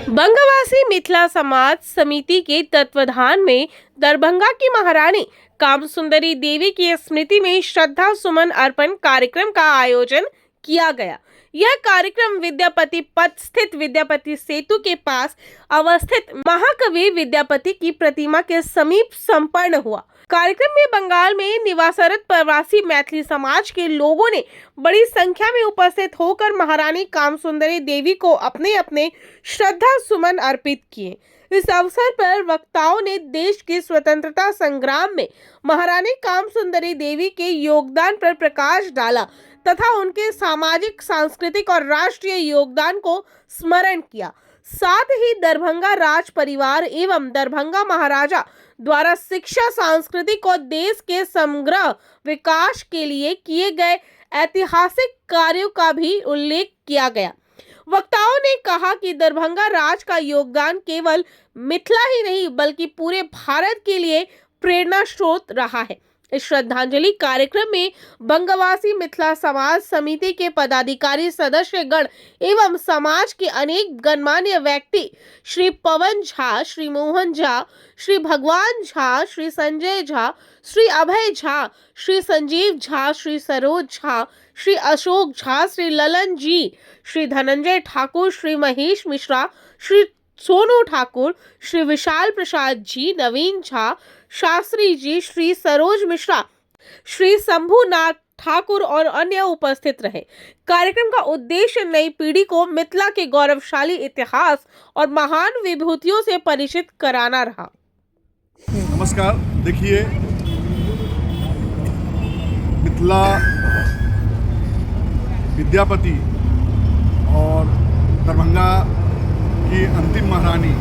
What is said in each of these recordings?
बंगवासी मिथिला समाज समिति के तत्वाधान में दरभंगा की महारानी कामसुंदरी देवी की स्मृति में श्रद्धा सुमन अर्पण कार्यक्रम का आयोजन किया गया। यह कार्यक्रम विद्यापति पथ स्थित विद्यापति सेतु के पास अवस्थित महाकवि विद्यापति की प्रतिमा के समीप संपन्न हुआ। कार्यक्रम में बंगाल में निवासरत प्रवासी मैथिली समाज के लोगों ने बड़ी संख्या में उपस्थित होकर महारानी कामसुंदरी देवी को अपने अपने श्रद्धा सुमन अर्पित किए। इस अवसर पर वक्ताओं ने देश के स्वतंत्रता संग्राम में महारानी कामसुंदरी देवी के योगदान पर प्रकाश डाला तथा उनके सामाजिक, सांस्कृतिक और राष्ट्रीय योगदान को स्मरण किया। साथ ही दरभंगा राज परिवार एवं दरभंगा महाराजा द्वारा शिक्षा, सांस्कृतिक और देश के समग्र विकास के लिए किए गए ऐतिहासिक कार्यों का भी उल्लेख किया गया। वक्ताओं ने कहा कि दरभंगा राज का योगदान केवल मिथिला ही नहीं बल्कि पूरे भारत के लिए प्रेरणा स्रोत रहा है। इस श्रद्धांजलि कार्यक्रम में बंगवासी मिथिला समाज समिति के पदाधिकारी, सदस्यगण एवं समाज के अनेक गणमान्य व्यक्ति श्री पवन झा, श्री मोहन झा, श्री भगवान झा, श्री संजय झा, श्री अभय झा, श्री संजीव झा, श्री सरोज झा, श्री अशोक झा, श्री ललन जी, श्री धनंजय ठाकुर, श्री महेश मिश्रा, श्री सोनू ठाकुर, श्री विशाल प्रसाद जी, नवीन झा, शास्त्री जी, श्री सरोज मिश्रा, श्री शंभुनाथ ठाकुर और अन्य उपस्थित रहे। कार्यक्रम का उद्देश्य नई पीढ़ी को मिथिला के गौरवशाली इतिहास और महान विभूतियों से परिचित कराना रहा। नमस्कार। देखिए, मिथिला विद्यापति और दरभंगा की अंतिम महारानी,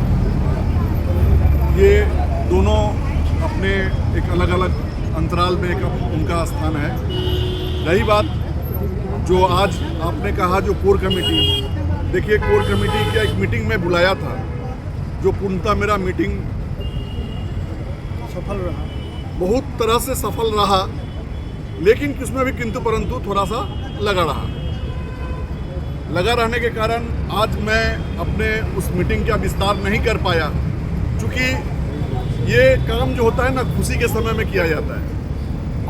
ये दोनों अपने एक अलग अलग अंतराल में एक उनका स्थान है। रही बात जो आज आपने कहा, जो कोर कमेटी, देखिए कोर कमेटी की एक मीटिंग में बुलाया था, जो पूर्णतः मेरा मीटिंग सफल रहा, बहुत तरह से सफल रहा, लेकिन उसमें भी किंतु परंतु थोड़ा सा लगा रहने के कारण आज मैं अपने उस मीटिंग का विस्तार नहीं कर पाया, क्योंकि ये काम जो होता है ना, खुशी के समय में किया जाता है।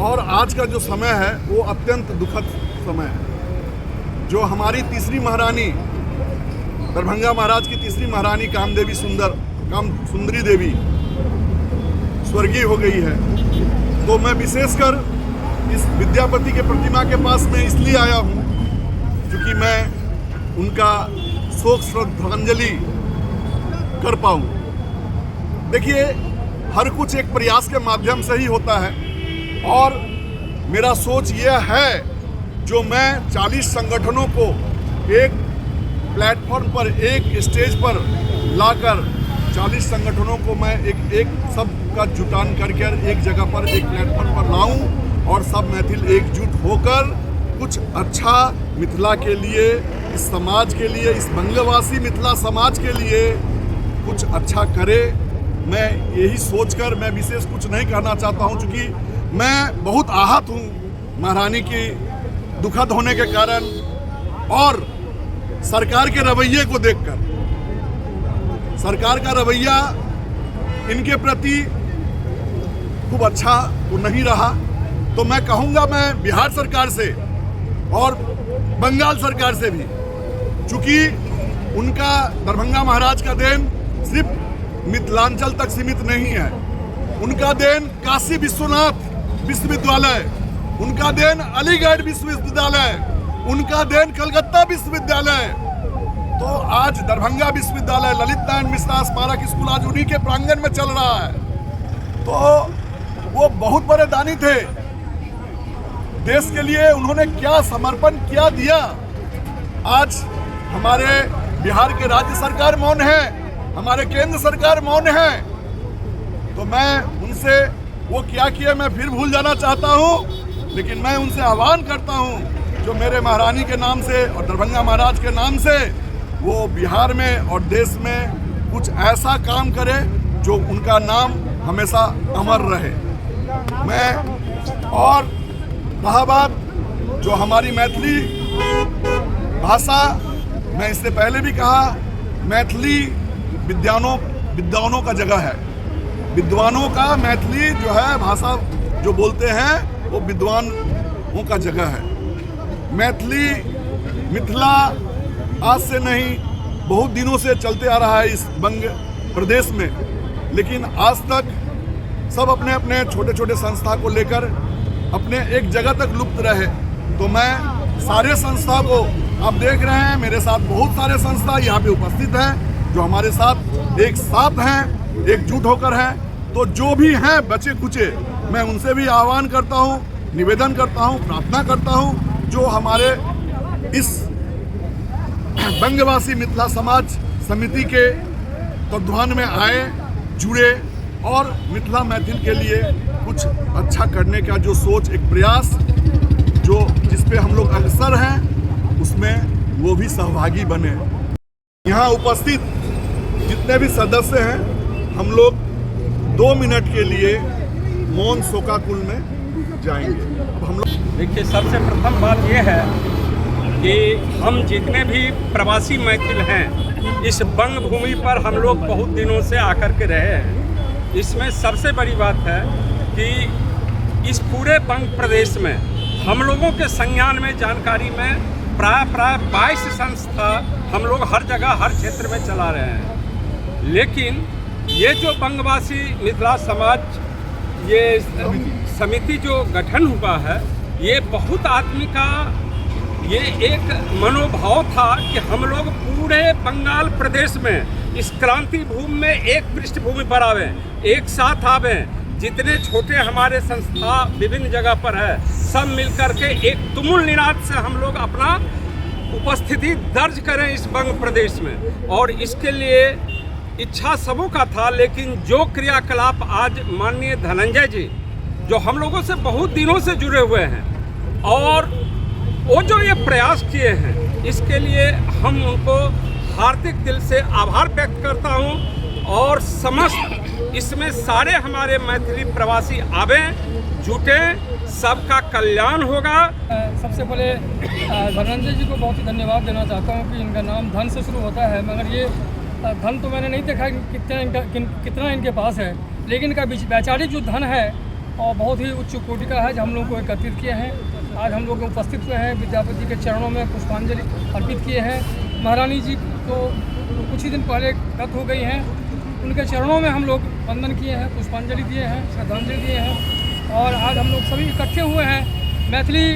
और आज का जो समय है वो अत्यंत दुखद समय है। जो हमारी तीसरी महारानी, दरभंगा महाराज की तीसरी महारानी कामसुंदरी देवी स्वर्गीय हो गई है, तो मैं विशेषकर इस विद्यापति के प्रतिमा के पास में इसलिए आया हूँ क्योंकि मैं उनका शोक श्रद्धांजलि कर पाऊँ। देखिए, हर कुछ एक प्रयास के माध्यम से ही होता है, और मेरा सोच यह है, जो मैं 40 संगठनों को एक प्लेटफॉर्म पर, एक स्टेज पर लाकर 40 संगठनों को मैं एक सबका जुटान करके एक जगह पर, एक प्लेटफॉर्म पर लाऊं और सब मैथिल एकजुट होकर कुछ अच्छा मिथिला के लिए, इस समाज के लिए, इस बंगवासी मिथिला समाज के लिए कुछ अच्छा करे। मैं यही सोचकर मैं विशेष कुछ नहीं कहना चाहता हूं, क्योंकि मैं बहुत आहत हूं महारानी की दुखद होने के कारण और सरकार के रवैये को देखकर। सरकार का रवैया इनके प्रति खूब अच्छा तो नहीं रहा, तो मैं कहूँगा, मैं बिहार सरकार से और बंगाल सरकार से भी, चूँकि उनका दरभंगा महाराज का देन सिर्फ मिथिलांचल तक सीमित नहीं है, उनका देन काशी विश्वनाथ विश्वविद्यालय, उनका देन अलीगढ़ विश्वविद्यालय, उनका देन कलकत्ता विश्वविद्यालय, तो आज दरभंगा विश्वविद्यालय, ललित नारायण मिश्रा स्मारक स्कूल आज उन्हीं के प्रांगण में चल रहा है। तो वो बहुत बड़े दानी थे, देश के लिए उन्होंने क्या समर्पण किया दिया। आज हमारे बिहार के राज्य सरकार मौन है, हमारे केंद्र सरकार मौन है, तो मैं उनसे वो क्या किया मैं फिर भूल जाना चाहता हूँ, लेकिन मैं उनसे आह्वान करता हूँ, जो मेरे महारानी के नाम से और दरभंगा महाराज के नाम से वो बिहार में और देश में कुछ ऐसा काम करे जो उनका नाम हमेशा अमर रहे। मैं और रहा बात जो हमारी मैथिली भाषा, मैं इससे पहले भी कहा, मैथिली विद्वानों का जगह है। विद्वानों का मैथिली जो है भाषा जो बोलते हैं वो विद्वानों का जगह है। मैथिली मिथिला आज से नहीं, बहुत दिनों से चलते आ रहा है इस बंग प्रदेश में, लेकिन आज तक सब अपने अपने छोटे छोटे संस्था को लेकर अपने एक जगह तक लुप्त रहे। तो मैं सारे संस्था को, आप देख रहे हैं मेरे साथ बहुत सारे संस्था यहाँ पे उपस्थित हैं जो हमारे साथ एक साथ हैं, एकजुट होकर हैं। तो जो भी हैं बचे कुचे, मैं उनसे भी आह्वान करता हूँ, निवेदन करता हूँ, प्रार्थना करता हूँ, जो हमारे इस बंगवासी मिथिला समाज समिति के तत्वाधान में आए, जुड़े और मिथिला मैथिल के लिए कुछ अच्छा करने का जो सोच, एक प्रयास जो जिस पे हम लोग अग्रसर हैं, उसमें वो भी सहभागी बने। यहाँ उपस्थित जितने भी सदस्य हैं, हम लोग 2 मिनट के लिए मौन शोकाकुल में जाएंगे। अब हम लोग देखिए, सबसे प्रथम बात यह है कि हम जितने भी प्रवासी मैथिल हैं, इस बंग भूमि पर हम लोग बहुत दिनों से आकर के रहे हैं। इसमें सबसे बड़ी बात है कि इस पूरे बंग प्रदेश में हम लोगों के संज्ञान में, जानकारी में प्राय 22 संस्था हम लोग हर जगह हर क्षेत्र में चला रहे हैं। लेकिन ये जो बंगवासी मिथिला समाज ये समिति जो गठन हुआ है, ये बहुत आदमी का ये एक मनोभाव था कि हम लोग पूरे बंगाल प्रदेश में इस क्रांति भूमि में एक पृष्ठभूमि पर आवें, एक साथ आवें। जितने छोटे हमारे संस्था विभिन्न जगह पर है, सब मिलकर के एक तुमुल निनाद से हम लोग अपना उपस्थिति दर्ज करें इस बंग प्रदेश में। और इसके लिए इच्छा सबों का था, लेकिन जो क्रियाकलाप आज माननीय धनंजय जी जो हम लोगों से बहुत दिनों से जुड़े हुए हैं और वो जो ये प्रयास किए हैं, इसके लिए हम उनको हार्दिक दिल से आभार व्यक्त करता हूँ। और समस्त इसमें सारे हमारे मैथिली प्रवासी आवें, जुटें, सबका कल्याण होगा। सबसे पहले धनंजय जी को बहुत ही धन्यवाद देना चाहता हूँ कि इनका नाम धन से शुरू होता है, मगर ये धन तो मैंने नहीं देखा कितना इनके पास है, लेकिन इनका वैचारिक जो धन है और बहुत ही उच्च कोटि का है, जो हम लोग को एकत्रित किए हैं। आज हम लोग उपस्थित हुए हैं, विद्यापति के चरणों में पुष्पांजलि अर्पित किए हैं। महारानी जी तो कुछ ही दिन पहले गत हो गई हैं, उनके चरणों में हम लोग वंदन किए हैं, पुष्पांजलि दिए हैं, श्रद्धांजलि दिए हैं। और आज हम लोग सभी इकट्ठे हुए हैं मैथिली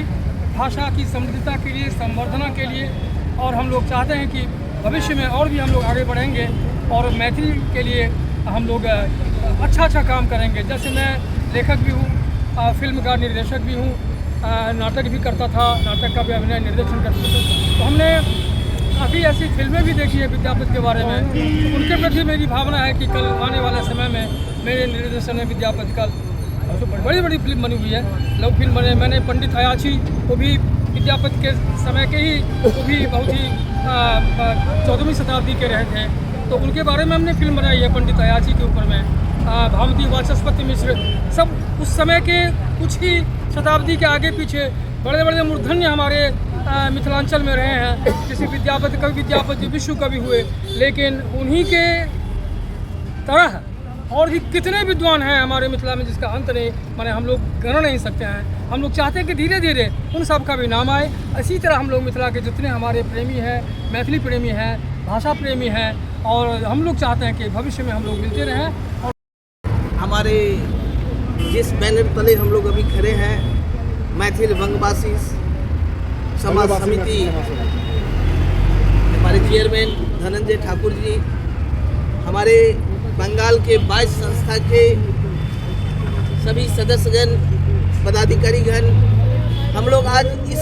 भाषा की समृद्धता के लिए, संवर्धना के लिए। और हम लोग चाहते हैं कि भविष्य में और भी हम लोग आगे बढ़ेंगे और मैथिली के लिए हम लोग अच्छा काम करेंगे। जैसे मैं लेखक भी हूँ, फिल्म का निर्देशक भी हूँ, नाटक भी करता था, नाटक का भी अभिनय निर्देशन करता था। तो हमने काफ़ी ऐसी फिल्में भी देखी है विद्यापति के बारे में। उनके प्रति मेरी भावना है कि कल आने वाले समय में मेरे निर्देशन में विद्यापति का बड़ी बड़ी फिल्म बनी हुई है, लव फिल्म बने। मैंने पंडित अयाची को भी विद्यापति के समय के ही, वो भी बहुत ही 14वीं शताब्दी के रहे थे, तो उनके बारे में हमने फिल्म बनाई है पंडित अयाची के ऊपर में। भामती वाचस्पति मिश्र सब उस समय के कुछ ही शताब्दी के आगे पीछे बड़े बड़े मूर्धन्य हमारे मिथिलांचल में रहे हैं। जैसे विद्यापति, कवि विद्यापति विश्व कवि हुए, लेकिन उन्हीं के तरह और भी कितने विद्वान हैं हमारे मिथिला में जिसका अंत नहीं, माने हम लोग गण नहीं सकते हैं। हम लोग चाहते हैं कि धीरे धीरे उन सब का भी नाम आए। इसी तरह हम लोग मिथिला के जितने हमारे प्रेमी हैं, मैथिली प्रेमी हैं, भाषा प्रेमी हैं, और हम लोग चाहते हैं कि भविष्य में हम लोग मिलते रहें। और हमारे जिस बैनर तले हम लोग अभी खड़े हैं, मैथिल बंगवासी समाज समिति, हमारे चेयरमैन धनंजय ठाकुर जी, हमारे बंगाल के 22 संस्था के सभी सदस्यगण, पदाधिकारीगण, हम लोग आज इस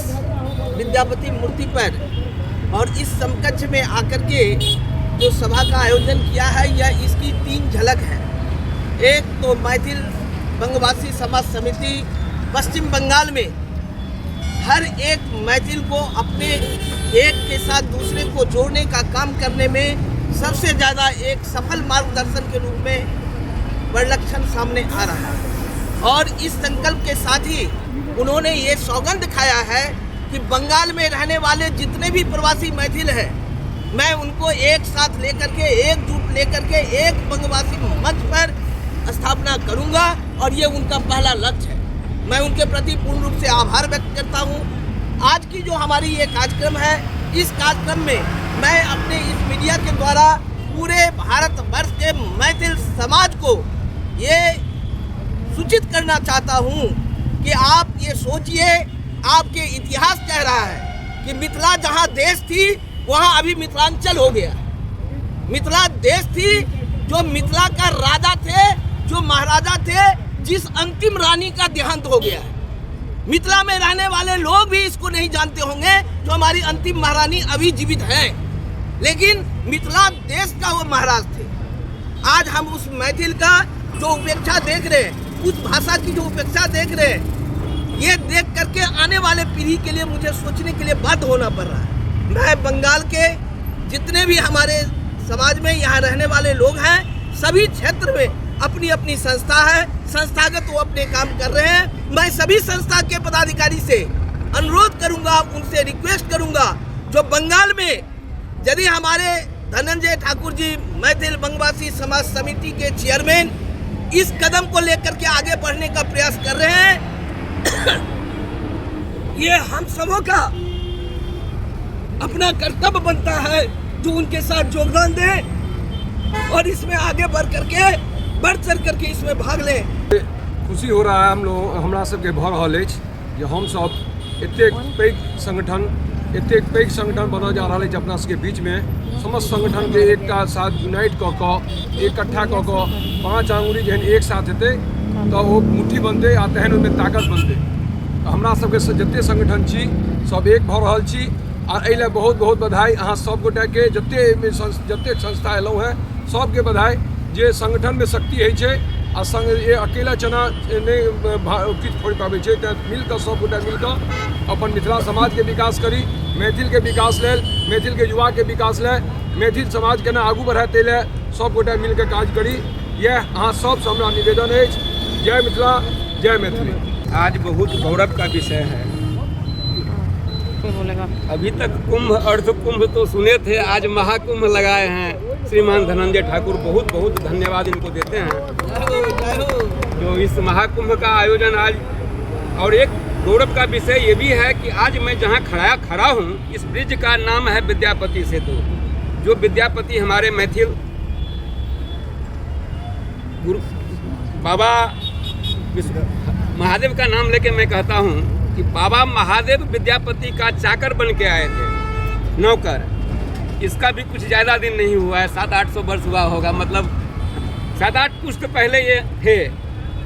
विद्यापति मूर्ति पर और इस समकक्ष में आकर के जो सभा का आयोजन किया है, यह इसकी 3 झलक है। एक तो मैथिल बंगवासी समाज समिति पश्चिम बंगाल में हर एक मैथिल को अपने एक के साथ दूसरे को जोड़ने का काम करने में सबसे ज़्यादा एक सफल मार्गदर्शन के रूप में परिलक्षण सामने आ रहा है। और इस संकल्प के साथ ही उन्होंने ये सौगंध खाया है कि बंगाल में रहने वाले जितने भी प्रवासी मैथिल हैं, मैं उनको एक साथ लेकर के, एकजुट लेकर के एक बंगवासी मंच पर स्थापना करूंगा और ये उनका पहला लक्ष्य है। मैं उनके प्रति पूर्ण रूप से आभार व्यक्त करता हूँ। आज की जो हमारी ये कार्यक्रम है, इस कार्यक्रम में मैं अपने इस मीडिया के द्वारा पूरे भारतवर्ष के मैथिल समाज को ये सूचित करना चाहता हूँ कि आप ये सोचिए, आपके इतिहास कह रहा है कि मिथिला जहाँ देश थी वहाँ अभी मिथिलांचल हो गया। मिथिला देश थी, जो मिथिला का राजा थे, जो महाराजा थे, जिस अंतिम रानी का देहांत हो गया। मिथिला में रहने वाले लोग भी इसको नहीं जानते होंगे, जो हमारी अंतिम महारानी अभी जीवित है, लेकिन मिथिला देश का वो महाराज थे। आज हम उस मैथिल का जो उपेक्षा देख रहे हैं, उस भाषा की जो उपेक्षा देख रहे हैं, ये देख करके आने वाले पीढ़ी के लिए मुझे सोचने के लिए बाध्य होना पड़ रहा है। मैं बंगाल के जितने भी हमारे समाज में यहाँ रहने वाले लोग हैं, सभी क्षेत्र में अपनी अपनी संस्था है, संस्थागत वो अपने काम कर रहे हैं। मैं सभी संस्था के पदाधिकारी से अनुरोध करूंगा, उनसे रिक्वेस्ट करूंगा, जो बंगाल में यदि हमारे धनंजय ठाकुर जी मैथिल बंगवासी समाज समिति के चेयरमैन इस कदम को लेकर के आगे बढ़ने का प्रयास कर रहे हैं, ये हम सबों का अपना कर्तव्य बनता है जो उनके साथ योगदान दें और इसमें आगे बढ़ चढ़ करके इसमें भाग लें। खुशी हो रहा है हमरा सबके भऽ रहल अछि जे हमसब एतेक पैघ संगठन बनल जा रहल अछि अपना सबके बीच में। समस्त संगठन के एकटा साथ यूनाइट कऽ कऽ इकट्ठा कऽ कऽ 5 आंगुरी जहन एक साथ हेतै तऽ ओ मुट्ठी बनतै आ तहन ओहिमे ताकत बनतै। हमरा सबके जतेक संगठन छी सब एक भऽ रहल छी और एहि बहुत बहुत बधाई अहाँ सब गोटे के जतेक संस्था एलहुँ हैं सबके बधाई। जे संगठन में शक्ति होइ छै आ संग ये अकेला चना नहीं किछु फोड़ पाबै छै, तऽ मिलकर सब गोटे मिलकर अपन मिथिला समाज के विकास करी, मैथिल के विकास लेल, मैथिल के युवा के विकास लेल, मैथिल समाज केना आगू बढ़ाए ताहि लेल सब गोटे मिलकर काज करी। यह अहाँ सबसँ हमरा निवेदन अछि। जय मिथिला, जय मैथिली। आज बहुत गौरव का विषय है। अभी तक कुंभ अर्ध कुंभ तो सुने थे, आज महाकुंभ लगाए हैं। श्रीमान धनंजय ठाकुर बहुत बहुत धन्यवाद इनको देते हैं जो इस महाकुंभ का आयोजन आज। और एक गौरव का विषय ये भी है कि आज मैं जहाँ खड़ा हूँ, इस ब्रिज का नाम है विद्यापति सेतु। जो विद्यापति हमारे मैथिल गुरु बाबा महादेव का नाम लेके मैं कहता हूँ कि बाबा महादेव विद्यापति का चाकर बन के आए थे, नौकर। इसका भी कुछ ज़्यादा दिन नहीं हुआ है, 700-800 वर्ष हुआ होगा, मतलब 7-8 पुश्त पहले ये थे।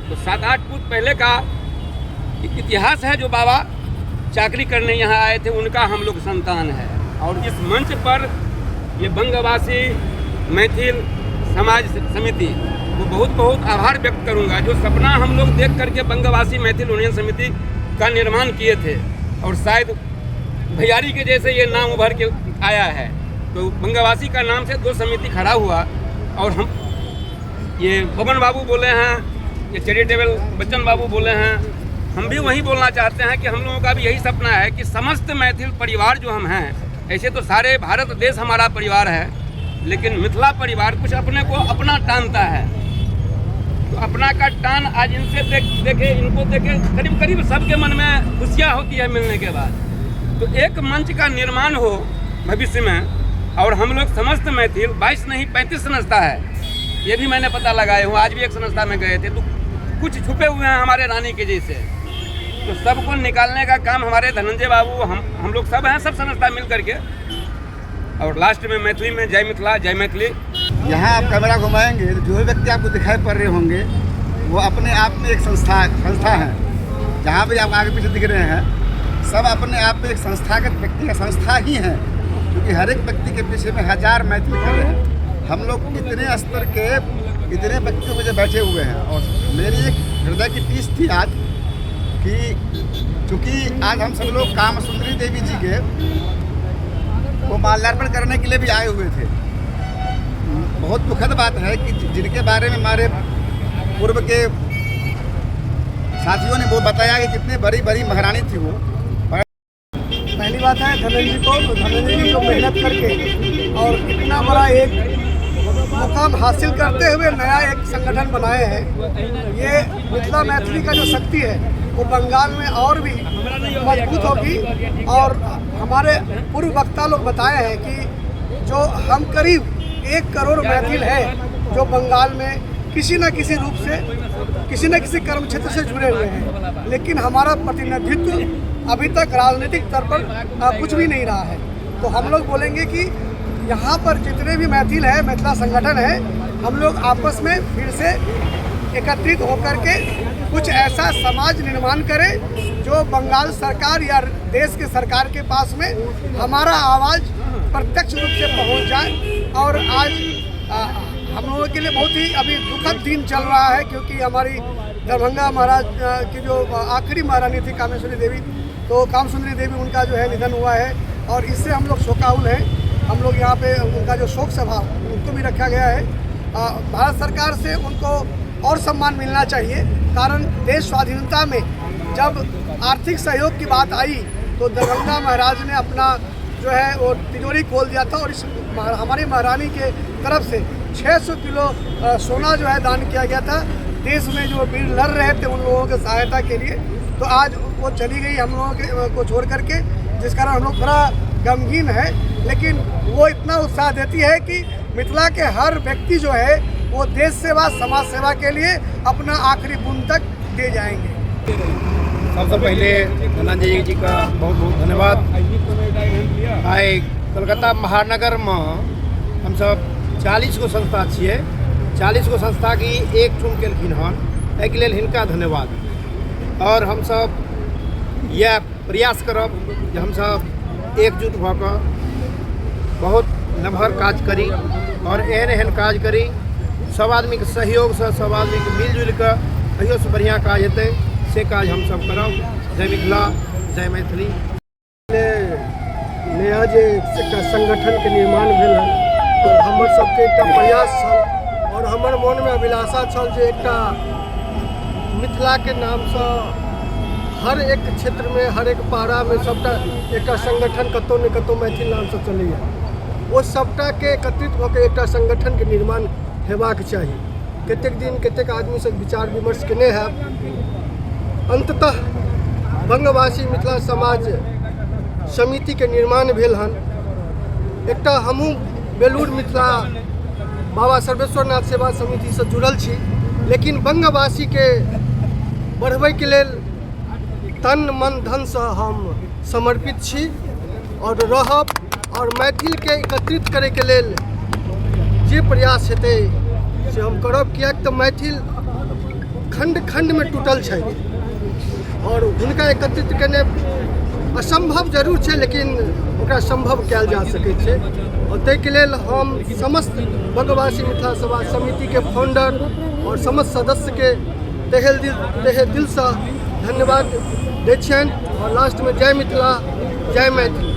तो 7-8 पुश्त पहले का इतिहास है। जो बाबा चाकरी करने यहाँ आए थे, उनका हम लोग संतान है। और इस मंच पर ये बंगवासी मैथिल समाज समिति को बहुत बहुत आभार व्यक्त करूँगा, जो सपना हम लोग देख करके बंगवासी मैथिल यूनियन समिति का निर्माण किए थे। और शायद भैयारी के जैसे ये नाम उभर के आया है, तो बंगवासी का नाम से 2 समिति खड़ा हुआ। और हम ये पवन बाबू बोले हैं, ये चैरिटेबल बच्चन बाबू बोले हैं, हम भी वही बोलना चाहते हैं कि हम लोगों का भी यही सपना है कि समस्त मैथिल परिवार जो हम हैं, ऐसे तो सारे भारत देश हमारा परिवार है, लेकिन मिथिला परिवार कुछ अपने को अपना टानता है। तो अपना का टान आज इनसे इनको देखे करीब करीब सबके मन में खुशियाँ होती है मिलने के बाद। तो एक मंच का निर्माण हो भविष्य में, और हम लोग समस्त मैथिल 22 नहीं 35 संस्था है, ये भी मैंने पता लगाए हूँ। आज भी एक संस्था में गए थे, तो कुछ छुपे हुए हैं हमारे रानी के जैसे। तो सबको निकालने का काम हमारे धनंजय बाबू, हम लोग सब हैं, सब संस्था मिल करके। और लास्ट में मैथिली में जय मिथिला, जय मैथिली। यहाँ आप कैमरा घुमाएंगे तो जो भी व्यक्ति आपको दिखाई पड़ रहे होंगे वो अपने आप में एक संस्था है। जहाँ भी आप आगे पीछे दिख रहे हैं, सब अपने आप में एक संस्थागत व्यक्ति का संस्था ही है, क्योंकि हर एक व्यक्ति के पीछे में 1000 मैथिल खड़े हैं। हम लोग इतने स्तर के इतने व्यक्तियों में बैठे हुए हैं। और मेरी एक हृदय की टीस थी आज कि चूँकि आज हम सब लोग कामसुंदरी देवी जी के वो माल्यार्पण करने के लिए भी आए हुए थे। बहुत दुखद बात है कि जिनके बारे में हमारे पूर्व के साथियों ने वो बताया कि कितनी बड़ी बड़ी महारानी थी वो, बात है धनंजय जी को मेहनत करके और इतना बड़ा एक मुकाम हासिल करते हुए नया एक संगठन बनाए हैं। ये मिथिला मैथिली का जो शक्ति है वो बंगाल में और भी मजबूत होगी। और हमारे पूर्व वक्ता लोग बताए हैं कि जो हम करीब 1 करोड़ मैथिल है जो बंगाल में किसी न किसी रूप से किसी न किसी कर्म क्षेत्र से जुड़े हुए हैं, लेकिन हमारा प्रतिनिधित्व अभी तक राजनीतिक स्तर पर कुछ भी नहीं रहा है। तो हम लोग बोलेंगे कि यहाँ पर जितने भी मैथिल है, मिथिला संगठन है, हम लोग आपस में फिर से एकत्रित होकर के कुछ ऐसा समाज निर्माण करें जो बंगाल सरकार या देश के सरकार के पास में हमारा आवाज़ प्रत्यक्ष रूप से पहुँच जाए। और आज हम लोगों के लिए बहुत ही अभी दुखद दिन चल रहा है, क्योंकि हमारी दरभंगा महाराज की जो आखिरी महारानी थी कामेश्वरी देवी, तो कामसुंदरी देवी उनका जो है निधन हुआ है और इससे हम लोग शोकाकुल हैं। हम लोग यहाँ पे उनका जो शोक सभा उनको भी रखा गया है। भारत सरकार से उनको और सम्मान मिलना चाहिए, कारण देश स्वाधीनता में जब आर्थिक सहयोग की बात आई तो दरभंगा महाराज ने अपना जो है वो तिजोरी खोल दिया था और इस हमारी महारानी के तरफ से 600 किलो सोना जो है दान किया गया था देश में जो वीर लड़ रहे थे उन लोगों की सहायता के लिए। तो आज वो चली गई हम लोगों को छोड़ करके, जिस कारण हम लोग थोड़ा गमगीन है, लेकिन वो इतना उत्साह देती है कि मिथिला के हर व्यक्ति जो है वो देश सेवा समाज सेवा के लिए अपना आखिरी बूंद तक दे जाएंगे। सबसे पहले धनंजय जी का बहुत बहुत धन्यवाद। आइ कलकत्ता महानगर में हम सब 40 गो संस्था छिए, 40 गो संस्था की एक चुन केलखिन हन, एहिके लेल हिनका धन्यवाद। और हम सब यह प्रयास करब जे हम सब एकजुट भऽ कऽ बहुत नमहर काज करी और एहन एहन काज करी, सब आदमी के सहयोग से, सब आदमी के मिलजुल कऽ कहियो से बढ़िया काज हेतै से काज हम सब करब। जय मिथिला, जय मैथिली। नया जे एकटा संगठन के निर्माण भेल है तो हमर सबके एकटा प्रयास छल और हमर मन में अभिलाषा छल जे एकटा मिथिला के नाम से हर एक क्षेत्र में, हर एक पारा में सबटा एकटा संगठन कतौ न कतौ मैथिल नाम से चलैया। ओ सबटा के एकत्रित भऽ के एकटा संगठन के निर्माण हेबाक चाही। कतेक दिन कतेक आदमी से विचार विमर्श केने है, अंततः बंगवासी मिथिला समाज समिति के निर्माण भेल हन। एकटा हमहूँ बेलूर मिथिला बाबा सर्वेश्वरनाथ सेवा समिति से जुड़ल छी, लेकिन बंगवासी के बढ़बै के लेल तन मन धन से हम समर्पित छी और रहब और मैथिल के एकत्रित करे के लेल जे प्रयास हेतै से हम करब। किएक तऽ मैथिल खंड खंड में टूटल छै और हुनका एकत्रित केने असंभव जरूर छै, लेकिन ओकरा संभव कयल जा सकैत छै। और ताहिके लेल हम समस्त बंगवासी मिथिला सेवा समिति के फाउंडर और समस्त सदस्य के तहे दिल से धन्यवाद दै छियनि। और लास्ट में जय मिथिला, जय मैथिली।